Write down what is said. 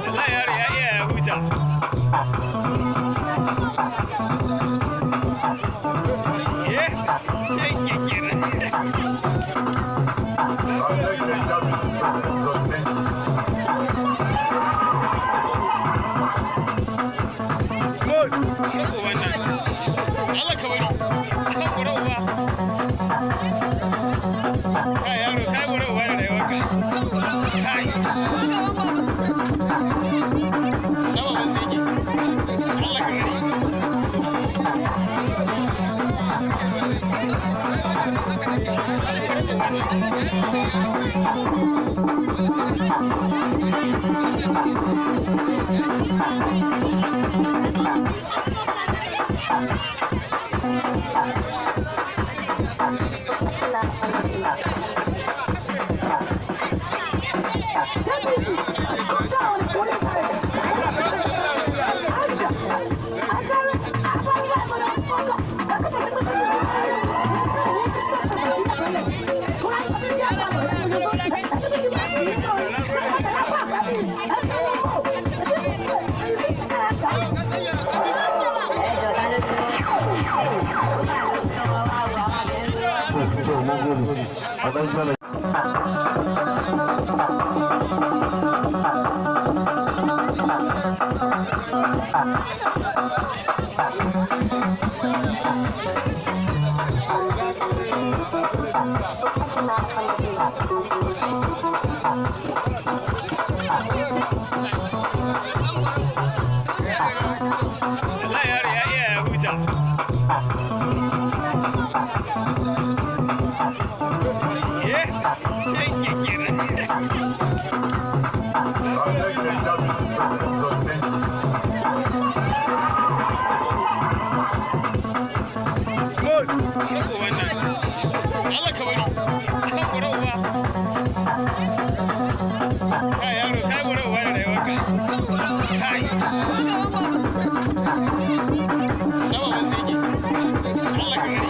Allah yaro ya iya ya huta. Shake Allah ka bari kan gura uba kai yaro kai gura uba da rayuwarka kai nawa ban sai ki Allah ka bari Allah yaro ya iya ya huta. Shake Allah ka bari kan gura uba kai yaro kai gura uba da rayuwarka kai nawa ban sai ki Allah ka bari